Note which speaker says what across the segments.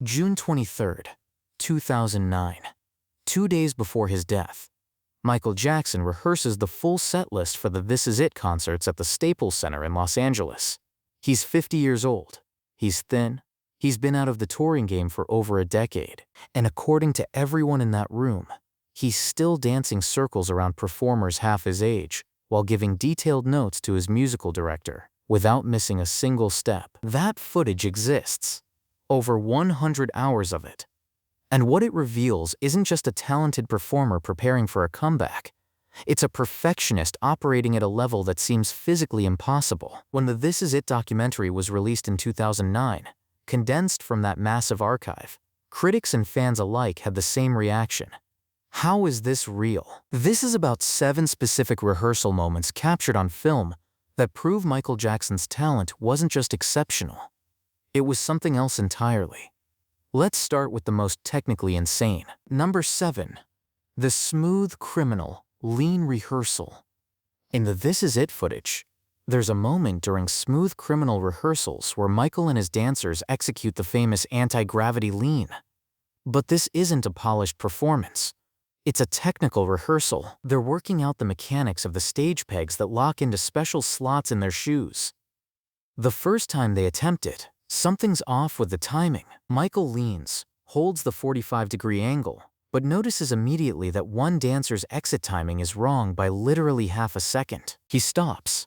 Speaker 1: June 23rd, 2009. 2 days before his death, Michael Jackson rehearses the full set list for the This Is It concerts at the Staples Center in Los Angeles. He's 50 years old. He's thin. He's been out of the touring game for over a decade. And according to everyone in that room, he's still dancing circles around performers half his age while giving detailed notes to his musical director without missing a single step. That footage exists. Over 100 hours of it. And what it reveals isn't just a talented performer preparing for a comeback. It's a perfectionist operating at a level that seems physically impossible. When the This Is It documentary was released in 2009, condensed from that massive archive, critics and fans alike had the same reaction. How is this real? This is about 7 specific rehearsal moments captured on film that prove Michael Jackson's talent wasn't just exceptional. It was something else entirely. Let's start with the most technically insane. Number 7. The smooth criminal lean rehearsal. In the This Is It footage, there's a moment during smooth criminal rehearsals where Michael and his dancers execute the famous anti-gravity lean. But this isn't a polished performance. It's a technical rehearsal. They're working out the mechanics of the stage pegs that lock into special slots in their shoes. The first time they attempt it, something's off with the timing. Michael leans, holds the 45-degree angle, but notices immediately that one dancer's exit timing is wrong by literally half a second. He stops,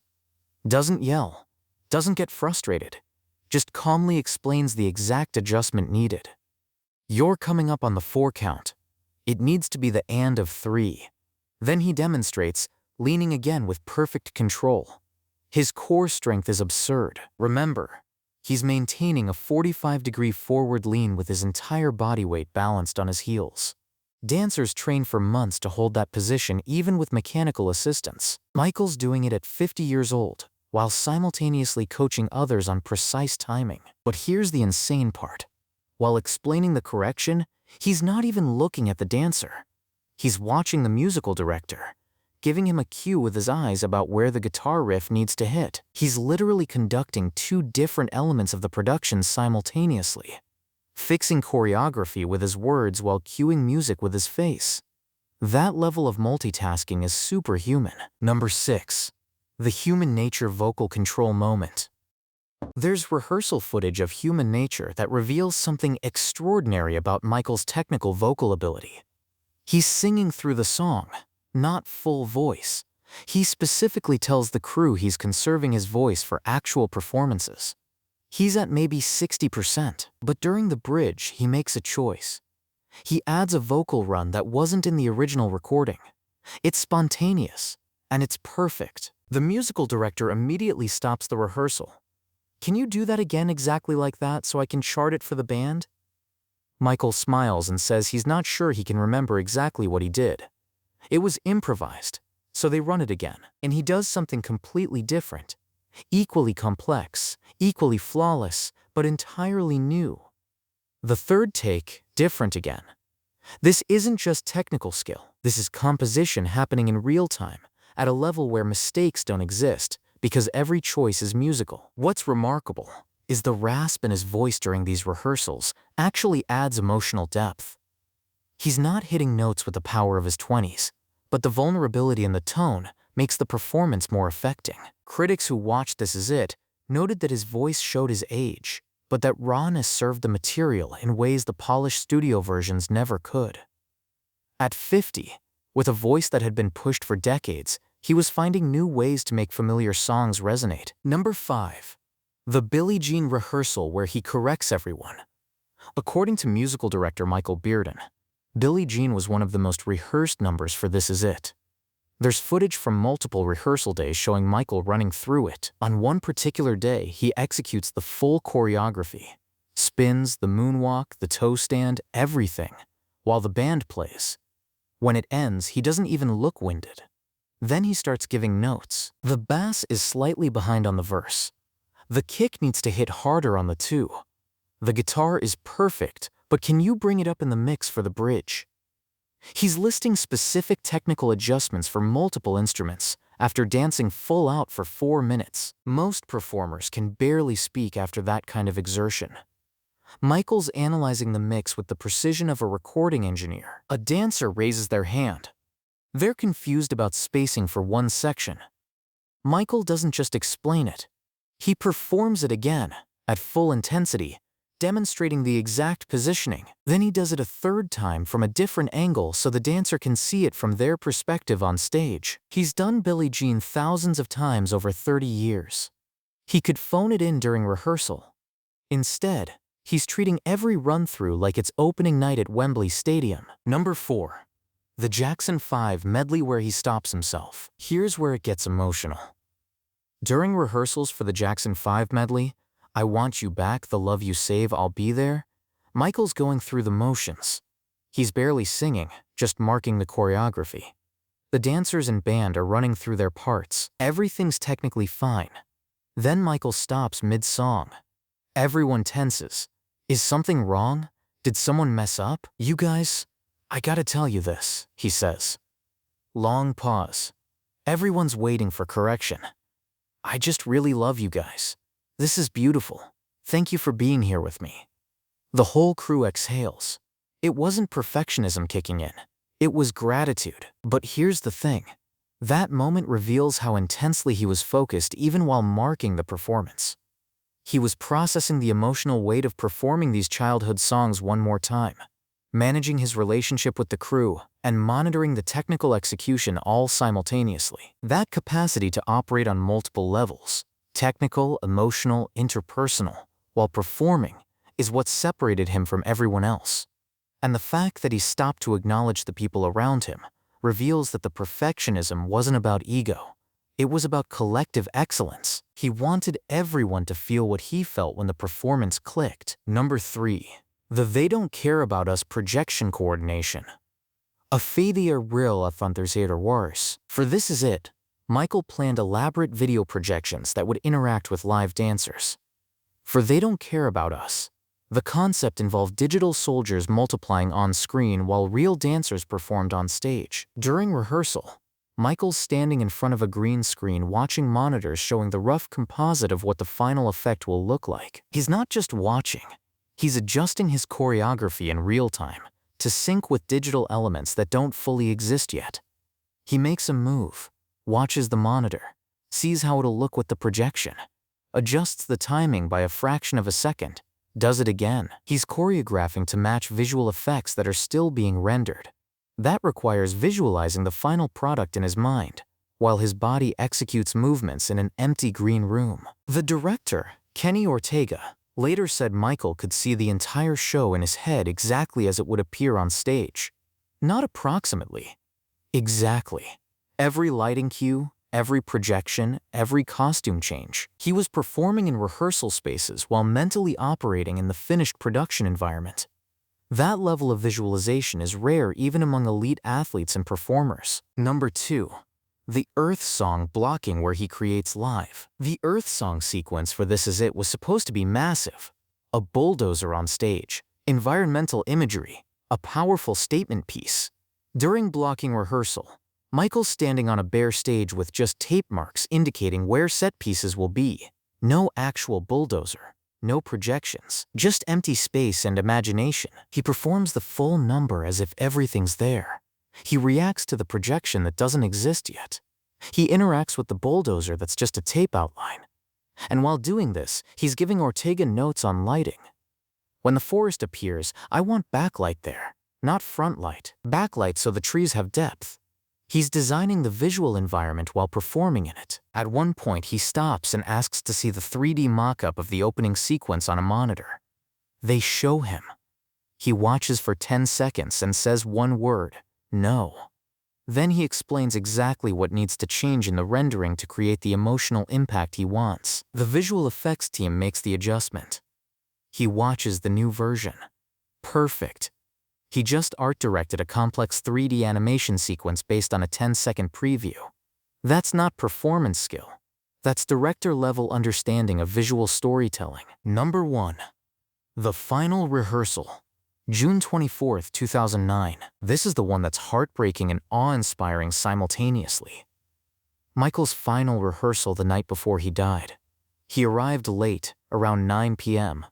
Speaker 1: doesn't yell, doesn't get frustrated, just calmly explains the exact adjustment needed. You're coming up on the 4 count. It needs to be the and of 3. Then he demonstrates, leaning again with perfect control. His core strength is absurd. Remember, he's maintaining a 45-degree forward lean with his entire body weight balanced on his heels. Dancers train for months to hold that position even with mechanical assistance. Michael's doing it at 50 years old, while simultaneously coaching others on precise timing. But here's the insane part. While explaining the correction, he's not even looking at the dancer. He's watching the musical director, giving him a cue with his eyes about where the guitar riff needs to hit. He's literally conducting 2 different elements of the production simultaneously, fixing choreography with his words while cueing music with his face. That level of multitasking is superhuman. Number 6. The human nature vocal control moment. There's rehearsal footage of human nature that reveals something extraordinary about Michael's technical vocal ability. He's singing through the song, not full voice. He specifically tells the crew he's conserving his voice for actual performances. He's at maybe 60%, but during the bridge, he makes a choice. He adds a vocal run that wasn't in the original recording. It's spontaneous, and it's perfect. The musical director immediately stops the rehearsal. Can you do that again exactly like that so I can chart it for the band? Michael smiles and says he's not sure he can remember exactly what he did. It was improvised, so they run it again. And he does something completely different. Equally complex, equally flawless, but entirely new. The third take, different again. This isn't just technical skill. This is composition happening in real time, at a level where mistakes don't exist, because every choice is musical. What's remarkable is the rasp in his voice during these rehearsals actually adds emotional depth. He's not hitting notes with the power of his 20s, but the vulnerability in the tone makes the performance more affecting. Critics who watched This Is It noted that his voice showed his age, but that rawness served the material in ways the polished studio versions never could. At 50, with a voice that had been pushed for decades, he was finding new ways to make familiar songs resonate. Number 5. The Billie Jean rehearsal where he corrects everyone. According to musical director Michael Bearden, Billie Jean was one of the most rehearsed numbers for This Is It. There's footage from multiple rehearsal days showing Michael running through it. On one particular day, he executes the full choreography. Spins, the moonwalk, the toe stand, everything, while the band plays. When it ends, he doesn't even look winded. Then he starts giving notes. The bass is slightly behind on the verse. The kick needs to hit harder on the 2. The guitar is perfect, but can you bring it up in the mix for the bridge? He's listing specific technical adjustments for multiple instruments after dancing full out for 4 minutes. Most performers can barely speak after that kind of exertion. Michael's analyzing the mix with the precision of a recording engineer. A dancer raises their hand. They're confused about spacing for one section. Michael doesn't just explain it. He performs it again, at full intensity, demonstrating the exact positioning. Then he does it a third time from a different angle so the dancer can see it from their perspective on stage. He's done Billie Jean thousands of times over 30 years. He could phone it in during rehearsal. Instead, he's treating every run-through like it's opening night at Wembley Stadium. Number 4. The Jackson 5 medley where he stops himself. Here's where it gets emotional. During rehearsals for the Jackson 5 medley, I Want You Back, The Love You Save, I'll Be There, Michael's going through the motions. He's barely singing, just marking the choreography. The dancers and band are running through their parts. Everything's technically fine. Then Michael stops mid-song. Everyone tenses. Is something wrong? Did someone mess up? You guys, I gotta tell you this, he says. Long pause. Everyone's waiting for correction. I just really love you guys. This is beautiful. Thank you for being here with me. The whole crew exhales. It wasn't perfectionism kicking in. It was gratitude. But here's the thing. That moment reveals how intensely he was focused even while marking the performance. He was processing the emotional weight of performing these childhood songs one more time, managing his relationship with the crew, and monitoring the technical execution all simultaneously. That capacity to operate on multiple levels, technical, emotional, interpersonal, while performing, is what separated him from everyone else. And the fact that he stopped to acknowledge the people around him reveals that the perfectionism wasn't about ego. It was about collective excellence. He wanted everyone to feel what he felt when the performance clicked. Number 3. The They Don't Care About Us projection coordination. A failure real authenticator worse. For This Is It, Michael planned elaborate video projections that would interact with live dancers. For They Don't Care About Us, the concept involved digital soldiers multiplying on screen while real dancers performed on stage. During rehearsal, Michael's standing in front of a green screen watching monitors showing the rough composite of what the final effect will look like. He's not just watching, he's adjusting his choreography in real time to sync with digital elements that don't fully exist yet. He makes a move, watches the monitor, sees how it'll look with the projection, adjusts the timing by a fraction of a second, does it again. He's choreographing to match visual effects that are still being rendered. That requires visualizing the final product in his mind, while his body executes movements in an empty green room. The director, Kenny Ortega, later said Michael could see the entire show in his head exactly as it would appear on stage. Not approximately. Exactly. Every lighting cue, every projection, every costume change. He was performing in rehearsal spaces while mentally operating in the finished production environment. That level of visualization is rare even among elite athletes and performers. Number 2. The Earth Song blocking where he creates live. The Earth Song sequence for This Is It was supposed to be massive. A bulldozer on stage, environmental imagery, a powerful statement piece. During blocking rehearsal, Michael's standing on a bare stage with just tape marks indicating where set pieces will be. No actual bulldozer, no projections, just empty space and imagination. He performs the full number as if everything's there. He reacts to the projection that doesn't exist yet. He interacts with the bulldozer that's just a tape outline. And while doing this, he's giving Ortega notes on lighting. When the forest appears, I want backlight there, not front light. Backlight so the trees have depth. He's designing the visual environment while performing in it. At one point, he stops and asks to see the 3D mock-up of the opening sequence on a monitor. They show him. He watches for 10 seconds and says one word, no. Then he explains exactly what needs to change in the rendering to create the emotional impact he wants. The visual effects team makes the adjustment. He watches the new version. Perfect. He just art-directed a complex 3D animation sequence based on a 10-second preview. That's not performance skill. That's director-level understanding of visual storytelling. Number 1. The Final Rehearsal. June 24, 2009. This is the one that's heartbreaking and awe-inspiring simultaneously. Michael's final rehearsal the night before he died. He arrived late, around 9 p.m.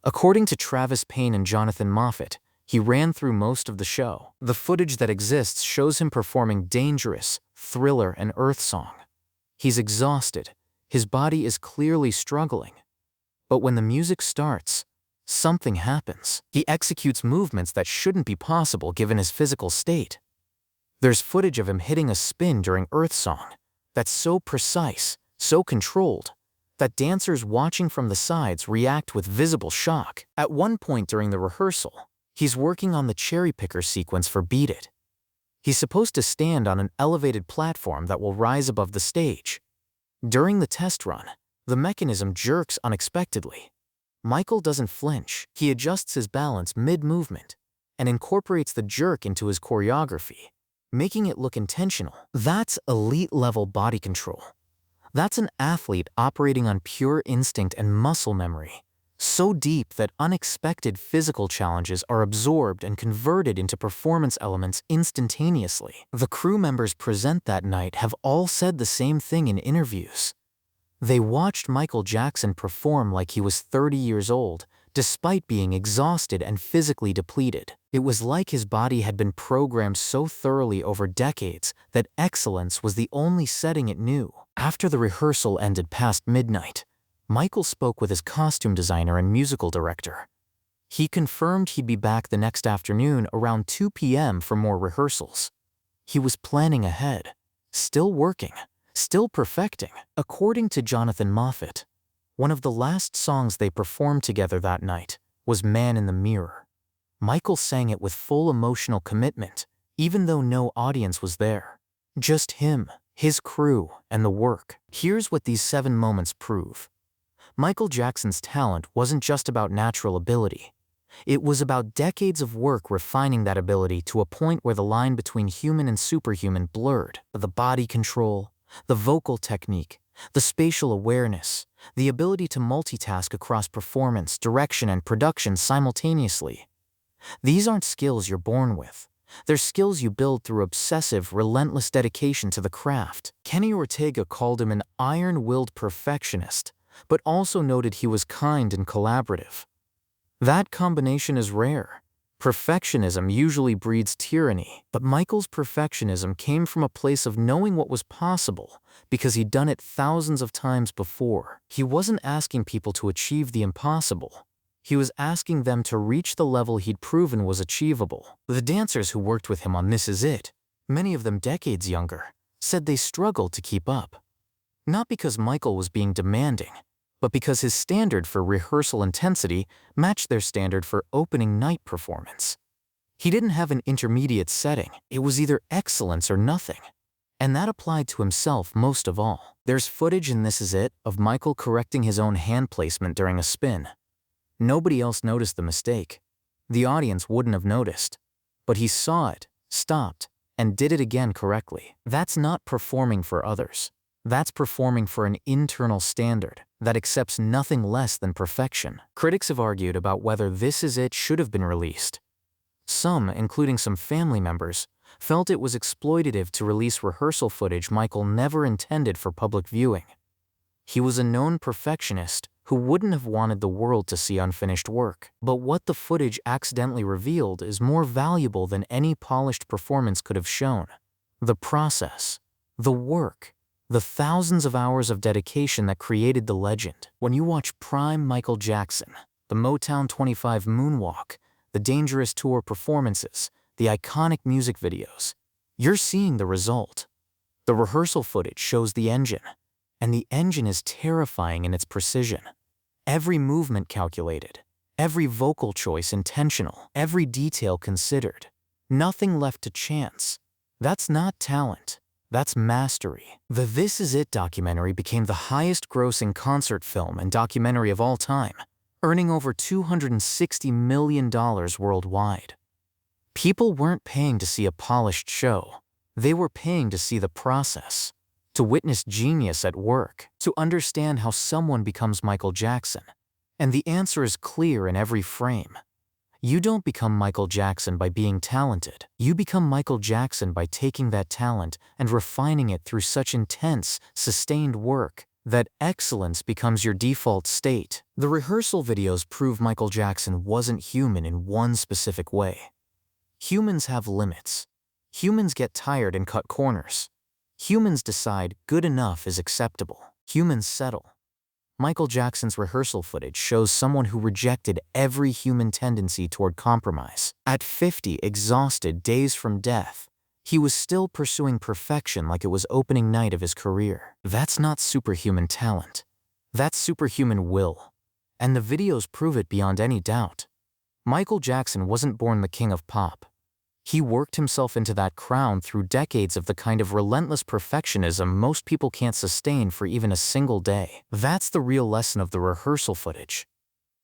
Speaker 1: According to Travis Payne and Jonathan Moffat, he ran through most of the show. The footage that exists shows him performing Dangerous, Thriller, and Earth Song. He's exhausted. His body is clearly struggling. But when the music starts, something happens. He executes movements that shouldn't be possible given his physical state. There's footage of him hitting a spin during Earth Song that's so precise, so controlled, that dancers watching from the sides react with visible shock. At one point during the rehearsal, he's working on the cherry picker sequence for Beat It. He's supposed to stand on an elevated platform that will rise above the stage. During the test run, the mechanism jerks unexpectedly. Michael doesn't flinch. He adjusts his balance mid-movement and incorporates the jerk into his choreography, making it look intentional. That's elite-level body control. That's an athlete operating on pure instinct and muscle memory, so deep that unexpected physical challenges are absorbed and converted into performance elements instantaneously. The crew members present that night have all said the same thing in interviews. They watched Michael Jackson perform like he was 30 years old, despite being exhausted and physically depleted. It was like his body had been programmed so thoroughly over decades that excellence was the only setting it knew. After the rehearsal ended past midnight, Michael spoke with his costume designer and musical director. He confirmed he'd be back the next afternoon around 2 p.m. for more rehearsals. He was planning ahead, still working, still perfecting. According to Jonathan Moffat, one of the last songs they performed together that night was Man in the Mirror. Michael sang it with full emotional commitment, even though no audience was there. Just him, his crew, and the work. Here's what these 7 moments prove. Michael Jackson's talent wasn't just about natural ability. It was about decades of work refining that ability to a point where the line between human and superhuman blurred. The body control, the vocal technique, the spatial awareness, the ability to multitask across performance, direction, and production simultaneously. These aren't skills you're born with. They're skills you build through obsessive, relentless dedication to the craft. Kenny Ortega called him an iron-willed perfectionist, but also noted he was kind and collaborative. That combination is rare. Perfectionism usually breeds tyranny, but Michael's perfectionism came from a place of knowing what was possible because he'd done it thousands of times before. He wasn't asking people to achieve the impossible. He was asking them to reach the level he'd proven was achievable. The dancers who worked with him on This Is It, many of them decades younger, said they struggled to keep up. Not because Michael was being demanding, but because his standard for rehearsal intensity matched their standard for opening night performance. He didn't have an intermediate setting. It was either excellence or nothing. And that applied to himself most of all. There's footage in This Is It of Michael correcting his own hand placement during a spin. Nobody else noticed the mistake. The audience wouldn't have noticed. But he saw it, stopped, and did it again correctly. That's not performing for others. That's performing for an internal standard that accepts nothing less than perfection. Critics have argued about whether This Is It should have been released. Some, including some family members, felt it was exploitative to release rehearsal footage Michael never intended for public viewing. He was a known perfectionist who wouldn't have wanted the world to see unfinished work. But what the footage accidentally revealed is more valuable than any polished performance could have shown. The process, the work, the thousands of hours of dedication that created the legend. When you watch prime Michael Jackson, the Motown 25 moonwalk, the Dangerous tour performances, the iconic music videos, you're seeing the result. The rehearsal footage shows the engine, and the engine is terrifying in its precision. Every movement calculated, every vocal choice intentional, every detail considered. Nothing left to chance. That's not talent. That's mastery. The This Is It documentary became the highest-grossing concert film and documentary of all time, earning over $260 million worldwide. People weren't paying to see a polished show. They were paying to see the process, to witness genius at work, to understand how someone becomes Michael Jackson. And the answer is clear in every frame. You don't become Michael Jackson by being talented. You become Michael Jackson by taking that talent and refining it through such intense, sustained work that excellence becomes your default state. The rehearsal videos prove Michael Jackson wasn't human in one specific way. Humans have limits. Humans get tired and cut corners. Humans decide good enough is acceptable. Humans settle. Michael Jackson's rehearsal footage shows someone who rejected every human tendency toward compromise. At 50, exhausted, days from death, he was still pursuing perfection like it was opening night of his career. That's not superhuman talent. That's superhuman will. And the videos prove it beyond any doubt. Michael Jackson wasn't born the king of pop. He worked himself into that crown through decades of the kind of relentless perfectionism most people can't sustain for even a single day. That's the real lesson of the rehearsal footage.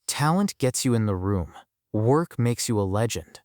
Speaker 1: Talent gets you in the room. Work makes you a legend.